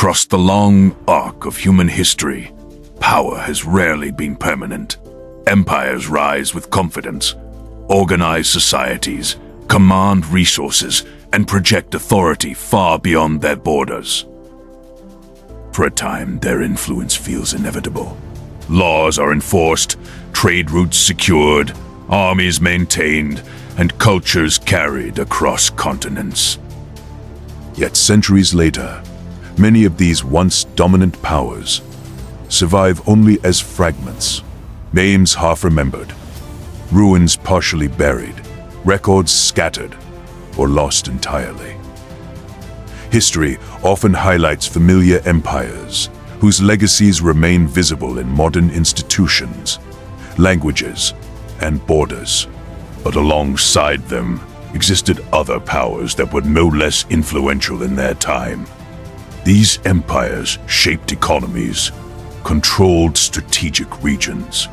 Across the long arc of human history, power has rarely been permanent. Empires rise with confidence, organize societies, command resources, and project authority far beyond their borders. For a time, their influence feels inevitable. Laws are enforced, trade routes secured, armies maintained, and cultures carried across continents. Yet centuries later, many of these once dominant powers survive only as fragments, names half remembered, ruins partially buried, records scattered or lost entirely. History often highlights familiar empires whose legacies remain visible in modern institutions, languages, and borders. But alongside them existed other powers that were no less influential in their time. These empires shaped economies, controlled strategic regions,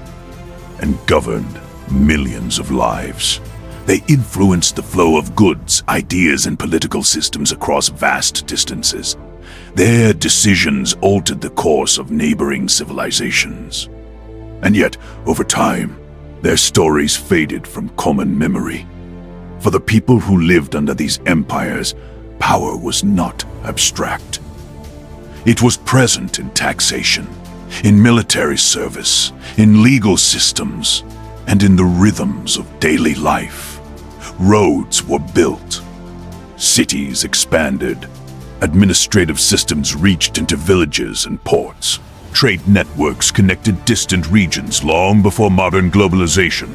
and governed millions of lives. They influenced the flow of goods, ideas, and political systems across vast distances. Their decisions altered the course of neighboring civilizations. And yet, over time, their stories faded from common memory. For the people who lived under these empires, power was not abstract. It was present in taxation, in military service, in legal systems, and in the rhythms of daily life. Roads were built, cities expanded, administrative systems reached into villages and ports. Trade networks connected distant regions long before modern globalization.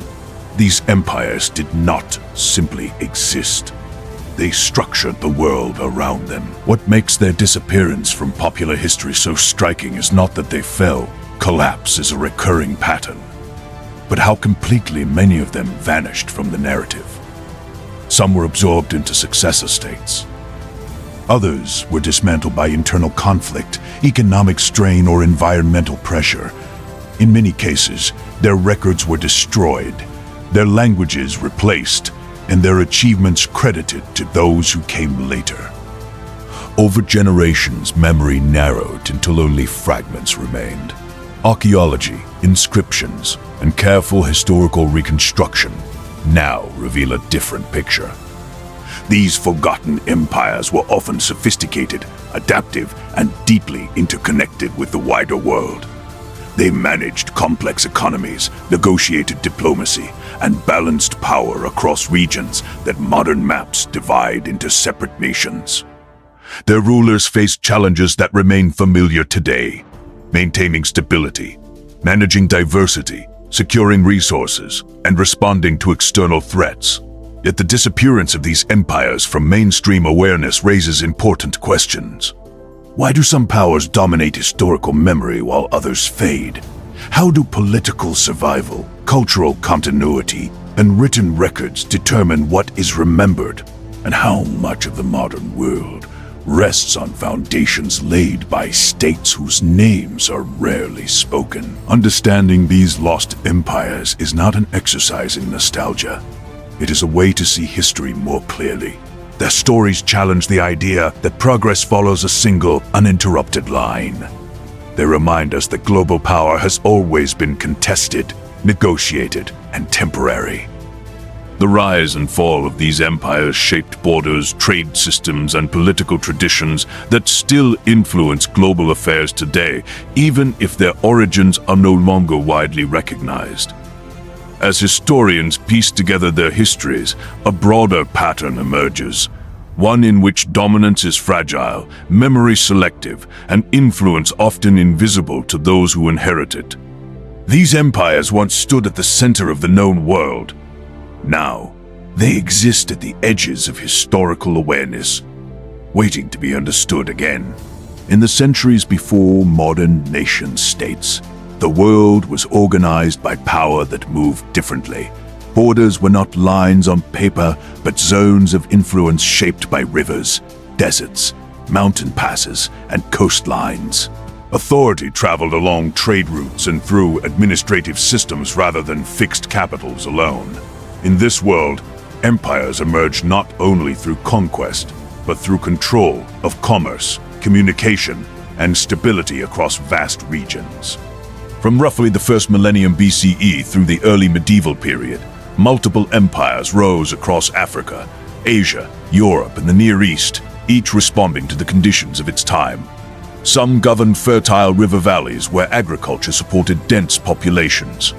These empires did not simply exist. They structured the world around them. What makes their disappearance from popular history so striking is not that they fell. Collapse is a recurring pattern. But how completely many of them vanished from the narrative. Some were absorbed into successor states. Others were dismantled by internal conflict, economic strain, or environmental pressure. In many cases, their records were destroyed, their languages replaced, and their achievements credited to those who came later. Over generations, memory narrowed until only fragments remained. Archaeology, inscriptions, and careful historical reconstruction now reveal a different picture. These forgotten empires were often sophisticated, adaptive, and deeply interconnected with the wider world. They managed complex economies, negotiated diplomacy, and balanced power across regions that modern maps divide into separate nations. Their rulers faced challenges that remain familiar today: maintaining stability, managing diversity, securing resources, and responding to external threats. Yet the disappearance of these empires from mainstream awareness raises important questions. Why do some powers dominate historical memory while others fade? How do political survival, cultural continuity, and written records determine what is remembered? And how much of the modern world rests on foundations laid by states whose names are rarely spoken? Understanding these lost empires is not an exercise in nostalgia. It is a way to see history more clearly. Their stories challenge the idea that progress follows a single, uninterrupted line. They remind us that global power has always been contested, negotiated, and temporary. The rise and fall of these empires shaped borders, trade systems, and political traditions that still influence global affairs today, even if their origins are no longer widely recognized. As historians piece together their histories, a broader pattern emerges, one in which dominance is fragile, memory selective, and influence often invisible to those who inherit it. These empires once stood at the center of the known world. Now, they exist at the edges of historical awareness, waiting to be understood again. In the centuries before modern nation-states, the world was organized by power that moved differently. Borders were not lines on paper, but zones of influence shaped by rivers, deserts, mountain passes, and coastlines. Authority traveled along trade routes and through administrative systems rather than fixed capitals alone. In this world, empires emerged not only through conquest, but through control of commerce, communication, and stability across vast regions. From roughly the first millennium BCE through the early medieval period, multiple empires rose across Africa, Asia, Europe, and the Near East, each responding to the conditions of its time. Some governed fertile river valleys where agriculture supported dense populations.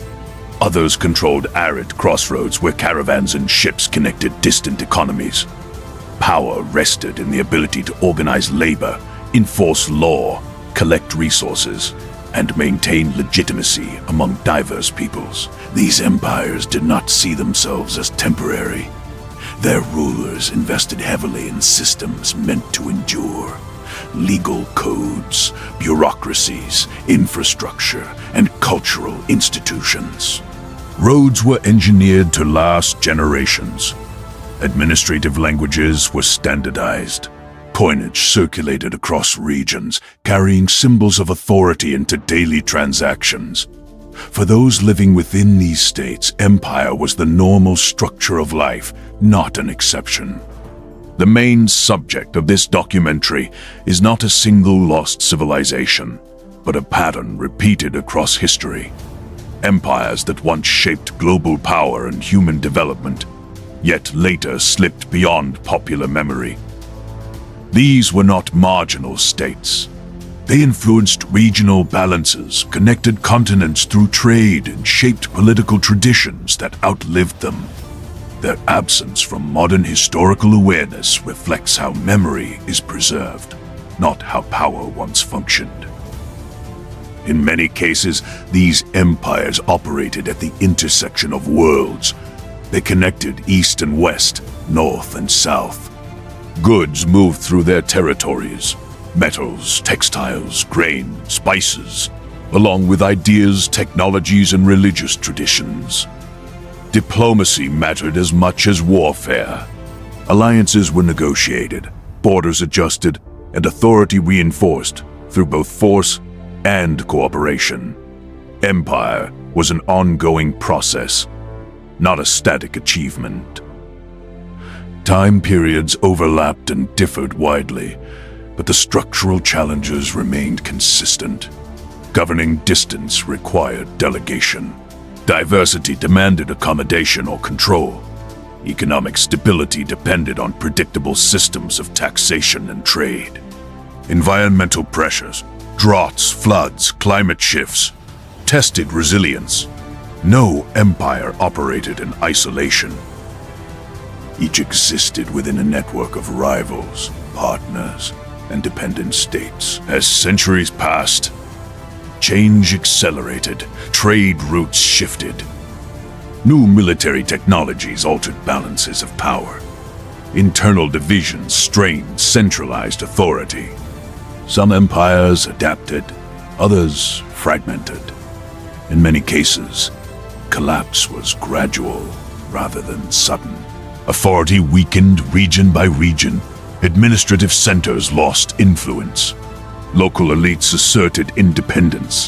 Others controlled arid crossroads where caravans and ships connected distant economies. Power rested in the ability to organize labor, enforce law, collect resources, and maintain legitimacy among diverse peoples. These empires did not see themselves as temporary. Their rulers invested heavily in systems meant to endure. Legal codes, bureaucracies, infrastructure, and cultural institutions. Roads were engineered to last generations. Administrative languages were standardized. Coinage circulated across regions, carrying symbols of authority into daily transactions. For those living within these states, empire was the normal structure of life, not an exception. The main subject of this documentary is not a single lost civilization, but a pattern repeated across history. Empires that once shaped global power and human development, yet later slipped beyond popular memory. These were not marginal states. They influenced regional balances, connected continents through trade, and shaped political traditions that outlived them. Their absence from modern historical awareness reflects how memory is preserved, not how power once functioned. In many cases, these empires operated at the intersection of worlds. They connected east and west, north and south. Goods moved through their territories. Metals, textiles, grain, spices, along with ideas, technologies, and religious traditions. Diplomacy mattered as much as warfare. Alliances were negotiated, borders adjusted, and authority reinforced through both force and cooperation. Empire was an ongoing process, not a static achievement. Time periods overlapped and differed widely, but the structural challenges remained consistent. Governing distance required delegation. Diversity demanded accommodation or control. Economic stability depended on predictable systems of taxation and trade. Environmental pressures, droughts, floods, climate shifts, tested resilience. No empire operated in isolation. Each existed within a network of rivals, partners, and dependent states. As centuries passed, change accelerated, trade routes shifted. New military technologies altered balances of power. Internal divisions strained centralized authority. Some empires adapted, others fragmented. In many cases, collapse was gradual rather than sudden. Authority weakened region by region. Administrative centers lost influence. Local elites asserted independence.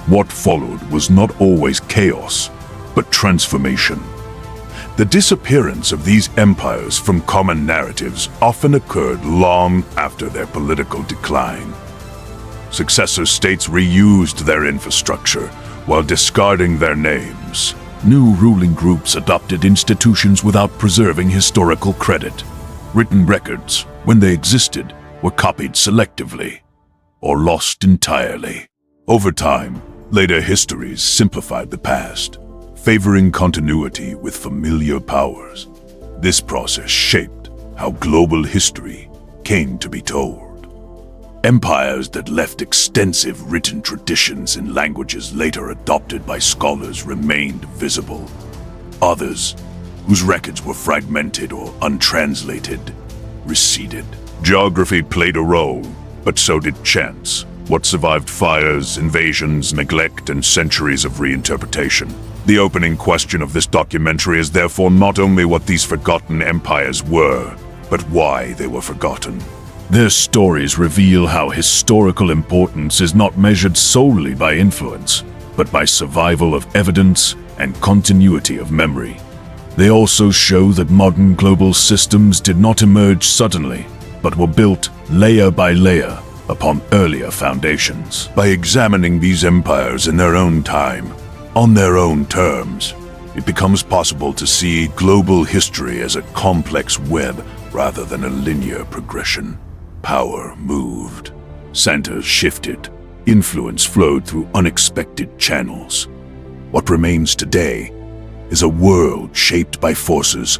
What followed was not always chaos, but transformation. The disappearance of these empires from common narratives often occurred long after their political decline. Successor states reused their infrastructure while discarding their names. New ruling groups adopted institutions without preserving historical credit. Written records, when they existed, were copied selectively or lost entirely. Over time, later histories simplified the past, favoring continuity with familiar powers. This process shaped how global history came to be told. Empires that left extensive written traditions in languages later adopted by scholars remained visible. Others, whose records were fragmented or untranslated, receded. Geography played a role, but so did chance. What survived fires, invasions, neglect, and centuries of reinterpretation. The opening question of this documentary is therefore not only what these forgotten empires were, but why they were forgotten. Their stories reveal how historical importance is not measured solely by influence, but by survival of evidence and continuity of memory. They also show that modern global systems did not emerge suddenly, but were built layer by layer, upon earlier foundations. By examining these empires in their own time, on their own terms, it becomes possible to see global history as a complex web rather than a linear progression. Power moved, centers shifted, influence flowed through unexpected channels. What remains today is a world shaped by forces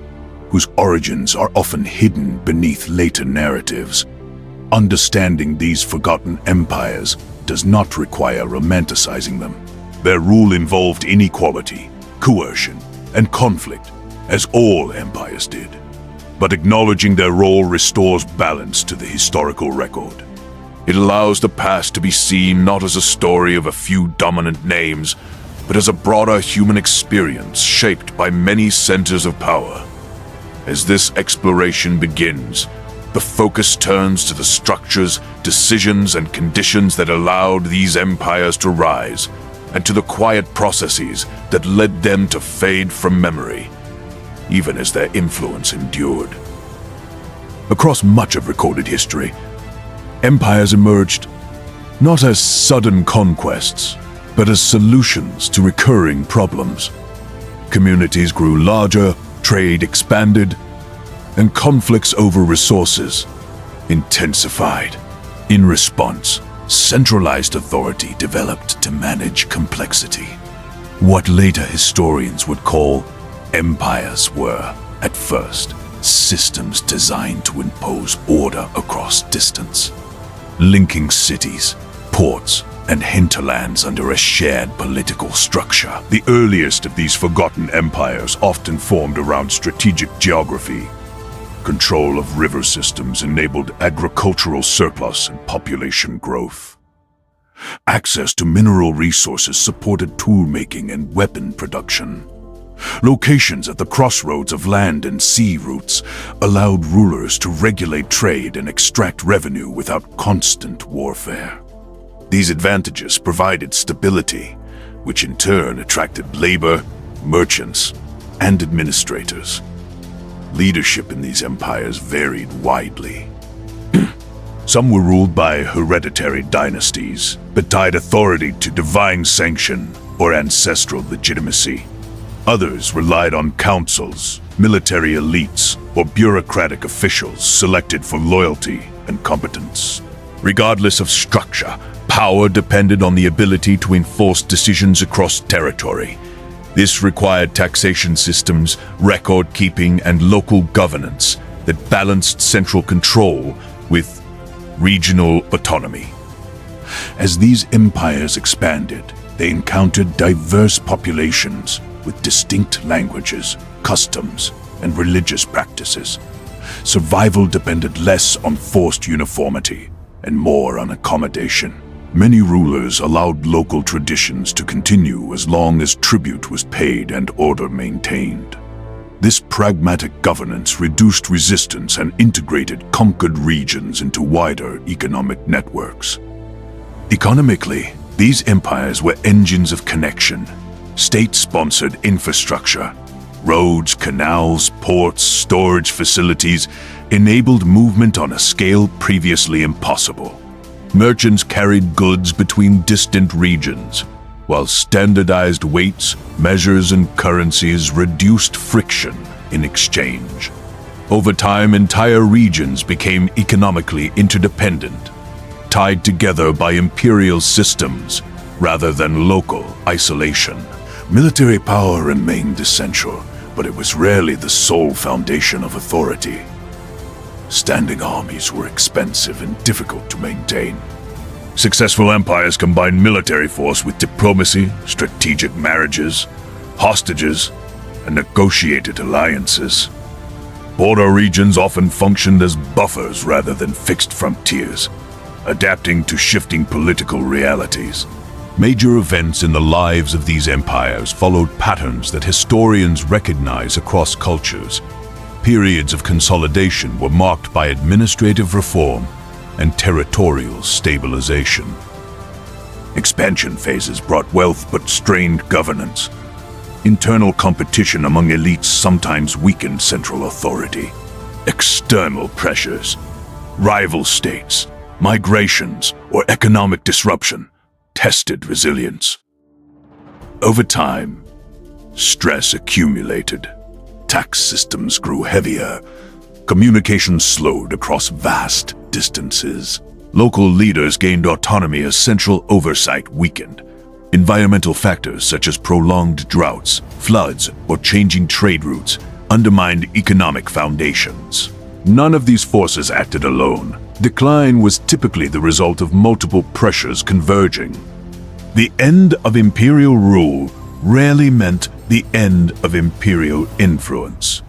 whose origins are often hidden beneath later narratives. Understanding these forgotten empires does not require romanticizing them. Their rule involved inequality, coercion, and conflict, as all empires did. But acknowledging their role restores balance to the historical record. It allows the past to be seen not as a story of a few dominant names, but as a broader human experience shaped by many centers of power. As this exploration begins, the focus turns to the structures, decisions, and conditions that allowed these empires to rise, and to the quiet processes that led them to fade from memory, even as their influence endured. Across much of recorded history, empires emerged not as sudden conquests, but as solutions to recurring problems. Communities grew larger, trade expanded, and conflicts over resources intensified. In response, centralized authority developed to manage complexity. What later historians would call empires were, at first, systems designed to impose order across distance, linking cities, ports, and hinterlands under a shared political structure. The earliest of these forgotten empires often formed around strategic geography. Control of river systems enabled agricultural surplus and population growth. Access to mineral resources supported tool-making and weapon production. Locations at the crossroads of land and sea routes allowed rulers to regulate trade and extract revenue without constant warfare. These advantages provided stability, which in turn attracted labor, merchants, and administrators. Leadership in these empires varied widely. Some were ruled by hereditary dynasties, but tied authority to divine sanction or ancestral legitimacy. Others relied on councils, military elites, or bureaucratic officials selected for loyalty and competence. Regardless of structure, power depended on the ability to enforce decisions across territory. This required taxation systems, record-keeping, and local governance that balanced central control with regional autonomy. As these empires expanded, they encountered diverse populations with distinct languages, customs, and religious practices. Survival depended less on forced uniformity and more on accommodation. Many rulers allowed local traditions to continue as long as tribute was paid and order maintained. This pragmatic governance reduced resistance and integrated conquered regions into wider economic networks. Economically, these empires were engines of connection, state-sponsored infrastructure. Roads, canals, ports, storage facilities enabled movement on a scale previously impossible. Merchants carried goods between distant regions, while standardized weights, measures, and currencies reduced friction in exchange. Over time, entire regions became economically interdependent, tied together by imperial systems rather than local isolation. Military power remained essential, but it was rarely the sole foundation of authority. Standing armies were expensive and difficult to maintain. Successful empires combined military force with diplomacy, strategic marriages, hostages, and negotiated alliances. Border regions often functioned as buffers rather than fixed frontiers, adapting to shifting political realities. Major events in the lives of these empires followed patterns that historians recognize across cultures. Periods of consolidation were marked by administrative reform and territorial stabilization. Expansion phases brought wealth but strained governance. Internal competition among elites sometimes weakened central authority. External pressures, rival states, migrations, or economic disruption tested resilience. Over time, stress accumulated. Tax systems grew heavier. Communication slowed across vast distances. Local leaders gained autonomy as central oversight weakened. Environmental factors such as prolonged droughts, floods, or changing trade routes undermined economic foundations. None of these forces acted alone. Decline was typically the result of multiple pressures converging. The end of imperial rule rarely meant the end of imperial influence.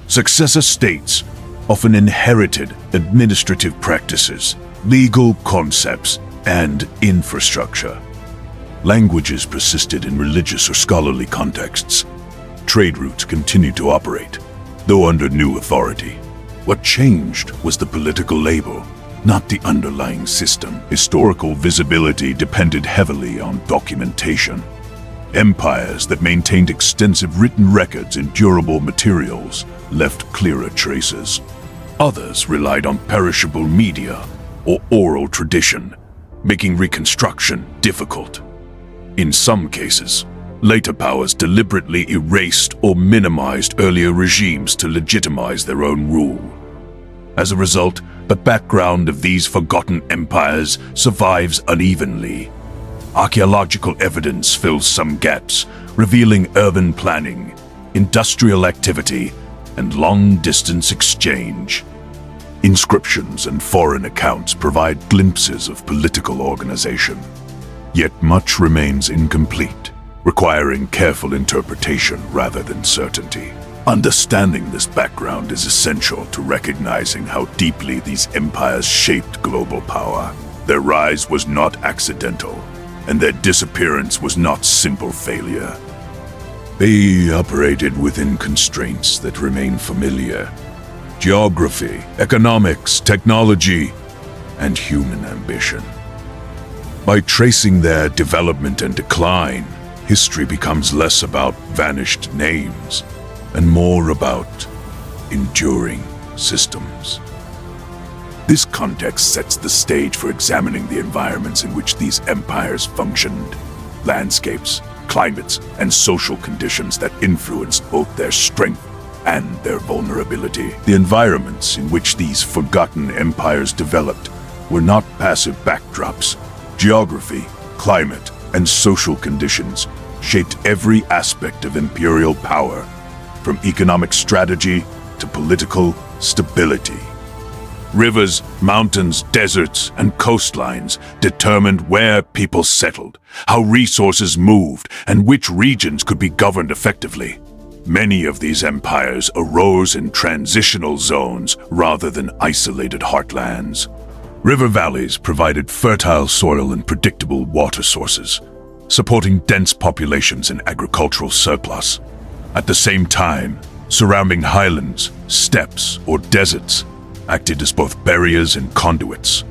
Successor states often inherited administrative practices, legal concepts, and infrastructure. Languages persisted in religious or scholarly contexts. Trade routes continued to operate, though under new authority. What changed was the political label, not the underlying system. Historical visibility depended heavily on documentation. Empires that maintained extensive written records in durable materials left clearer traces. Others relied on perishable media or oral tradition, making reconstruction difficult. In some cases, later powers deliberately erased or minimized earlier regimes to legitimize their own rule. As a result, the background of these forgotten empires survives unevenly. Archaeological evidence fills some gaps, revealing urban planning, industrial activity, and long-distance exchange. Inscriptions and foreign accounts provide glimpses of political organization. Yet much remains incomplete, requiring careful interpretation rather than certainty. Understanding this background is essential to recognizing how deeply these empires shaped global power. Their rise was not accidental, and their disappearance was not simple failure. They operated within constraints that remain familiar: geography, economics, technology, and human ambition. By tracing their development and decline, history becomes less about vanished names and more about enduring systems. This context sets the stage for examining the environments in which these empires functioned, landscapes, climates, and social conditions that influenced both their strength and their vulnerability. The environments in which these forgotten empires developed were not passive backdrops. Geography, climate, and social conditions shaped every aspect of imperial power, from economic strategy to political stability. Rivers, mountains, deserts, and coastlines determined where people settled, how resources moved, and which regions could be governed effectively. Many of these empires arose in transitional zones rather than isolated heartlands. River valleys provided fertile soil and predictable water sources, supporting dense populations and agricultural surplus. At the same time, surrounding highlands, steppes, or deserts acted as both barriers and conduits,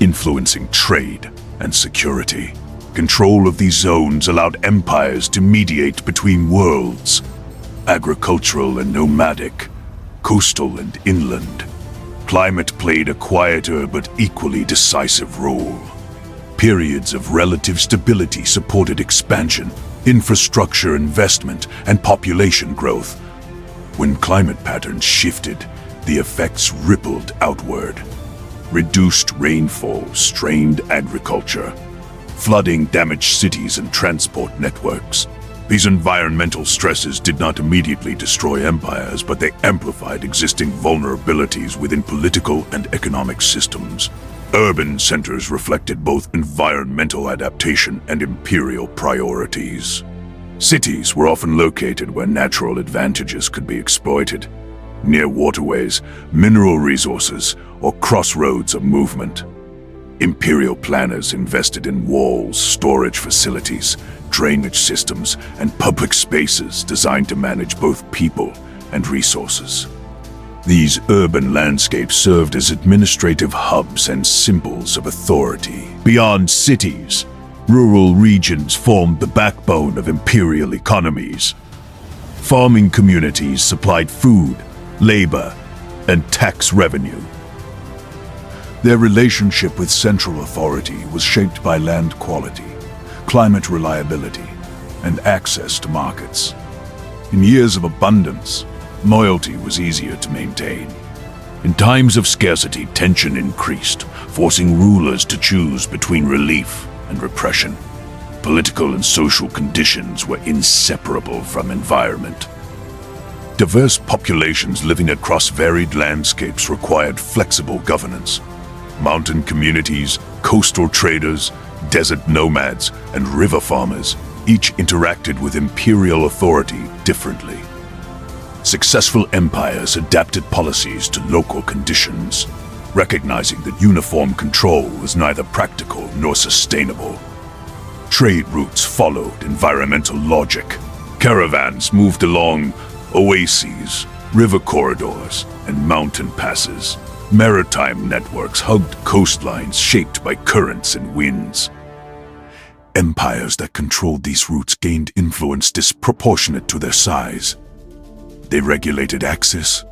influencing trade and security. Control of these zones allowed empires to mediate between worlds: agricultural and nomadic, coastal and inland. Climate played a quieter but equally decisive role. Periods of relative stability supported expansion, infrastructure investment, and population growth. When climate patterns shifted, the effects rippled outward. Reduced rainfall strained agriculture. Flooding damaged cities and transport networks. These environmental stresses did not immediately destroy empires, but they amplified existing vulnerabilities within political and economic systems. Urban centers reflected both environmental adaptation and imperial priorities. Cities were often located where natural advantages could be exploited, near waterways, mineral resources, or crossroads of movement. Imperial planners invested in walls, storage facilities, drainage systems, and public spaces designed to manage both people and resources. These urban landscapes served as administrative hubs and symbols of authority. Beyond cities, rural regions formed the backbone of imperial economies. Farming communities supplied food, labor, and tax revenue. Their relationship with central authority was shaped by land quality, climate reliability, and access to markets. In years of abundance, loyalty was easier to maintain. In times of scarcity, tension increased, forcing rulers to choose between relief and repression. Political and social conditions were inseparable from environment. Diverse populations living across varied landscapes required flexible governance. Mountain communities, coastal traders, desert nomads, and river farmers each interacted with imperial authority differently. Successful empires adapted policies to local conditions, recognizing that uniform control was neither practical nor sustainable. Trade routes followed environmental logic. Caravans moved along oases, river corridors, and mountain passes. Maritime networks hugged coastlines shaped by currents and winds. Empires that controlled these routes gained influence disproportionate to their size. They regulated access,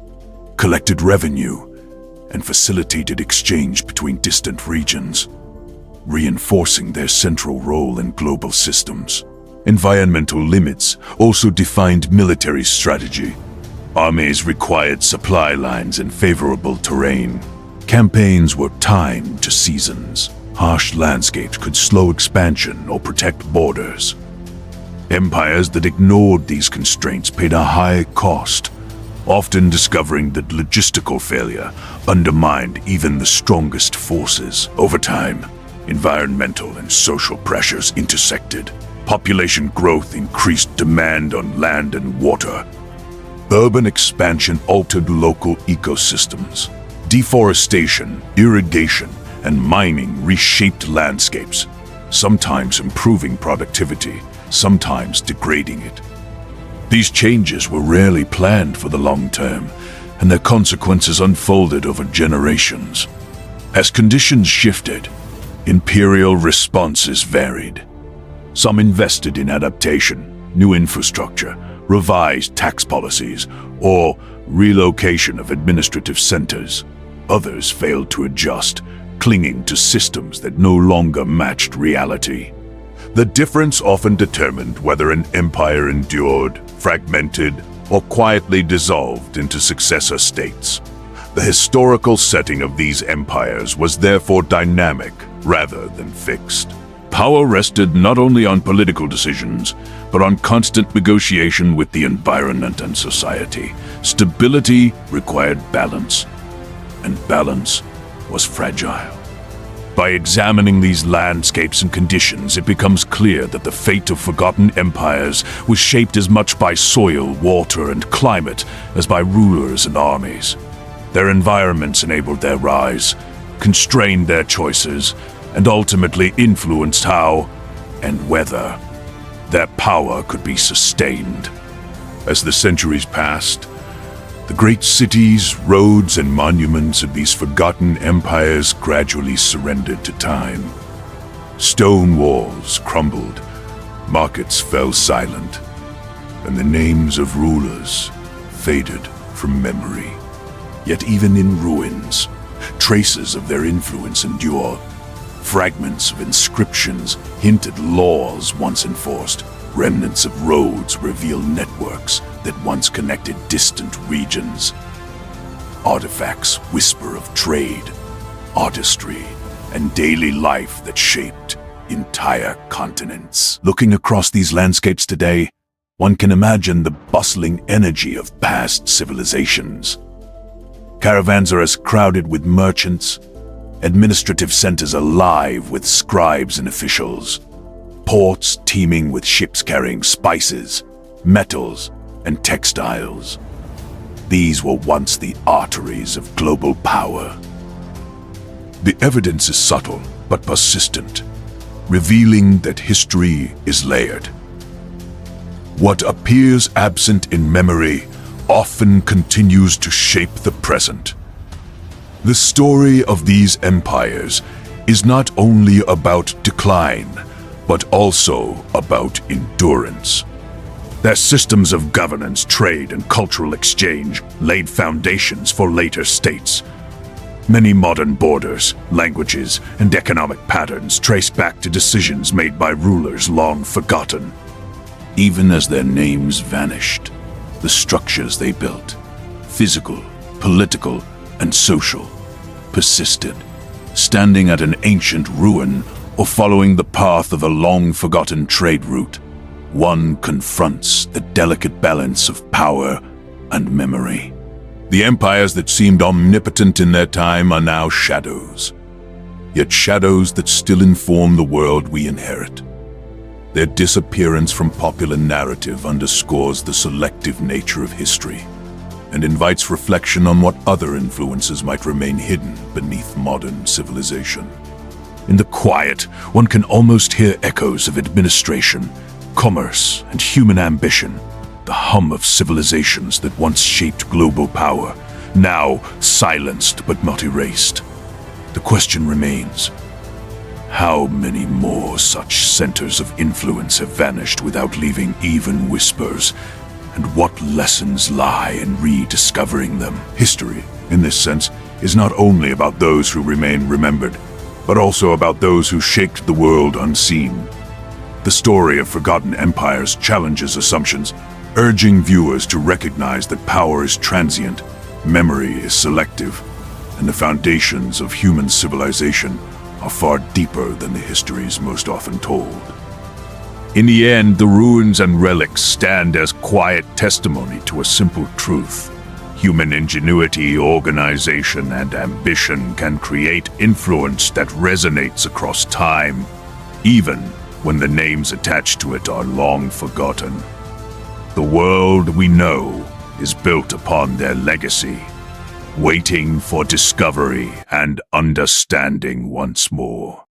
collected revenue, and facilitated exchange between distant regions, reinforcing their central role in global systems. Environmental limits also defined military strategy. Armies required supply lines and favorable terrain. Campaigns were timed to seasons. Harsh landscapes could slow expansion or protect borders. Empires that ignored these constraints paid a high cost, often discovering that logistical failure undermined even the strongest forces. Over time, environmental and social pressures intersected. Population growth increased demand on land and water. Urban expansion altered local ecosystems. Deforestation, irrigation, and mining reshaped landscapes, sometimes improving productivity, sometimes degrading it. These changes were rarely planned for the long term, and their consequences unfolded over generations. As conditions shifted, imperial responses varied. Some invested in adaptation, new infrastructure, revised tax policies, or relocation of administrative centers. Others failed to adjust, clinging to systems that no longer matched reality. The difference often determined whether an empire endured, fragmented, or quietly dissolved into successor states. The historical setting of these empires was therefore dynamic rather than fixed. Power rested not only on political decisions, but on constant negotiation with the environment and society. Stability required balance, and balance was fragile. By examining these landscapes and conditions, it becomes clear that the fate of forgotten empires was shaped as much by soil, water, and climate as by rulers and armies. Their environments enabled their rise, constrained their choices, and ultimately influenced how and whether their power could be sustained. As the centuries passed, the great cities, roads, and monuments of these forgotten empires gradually surrendered to time. Stone walls crumbled, markets fell silent, and the names of rulers faded from memory. Yet even in ruins, traces of their influence endure. Fragments of inscriptions hint at laws once enforced. Remnants of roads reveal networks that once connected distant regions. Artifacts whisper of trade, artistry, and daily life that shaped entire continents. Looking across these landscapes today, one can imagine the bustling energy of past civilizations. Caravans are as crowded with merchants, administrative centers alive with scribes and officials, ports teeming with ships carrying spices, metals, and textiles. These were once the arteries of global power. The evidence is subtle but persistent, revealing that history is layered. What appears absent in memory often continues to shape the present. The story of these empires is not only about decline, but also about endurance. Their systems of governance, trade, and cultural exchange laid foundations for later states. Many modern borders, languages, and economic patterns trace back to decisions made by rulers long forgotten. Even as their names vanished, the structures they built, physical, political, and social, persisted, standing at an ancient ruin or following the path of a long-forgotten trade route. One confronts the delicate balance of power and memory. The empires that seemed omnipotent in their time are now shadows, yet shadows that still inform the world we inherit. Their disappearance from popular narrative underscores the selective nature of history and invites reflection on what other influences might remain hidden beneath modern civilization. In the quiet, one can almost hear echoes of administration, commerce, and human ambition, the hum of civilizations that once shaped global power, now silenced but not erased. The question remains, how many more such centers of influence have vanished without leaving even whispers, and what lessons lie in rediscovering them? History, in this sense, is not only about those who remain remembered, but also about those who shaped the world unseen. The story of forgotten empires challenges assumptions, urging viewers to recognize that power is transient, memory is selective, and the foundations of human civilization are far deeper than the histories most often told. In the end, the ruins and relics stand as quiet testimony to a simple truth. Human ingenuity, organization, and ambition can create influence that resonates across time, even when the names attached to it are long forgotten. The world we know is built upon their legacy, waiting for discovery and understanding once more.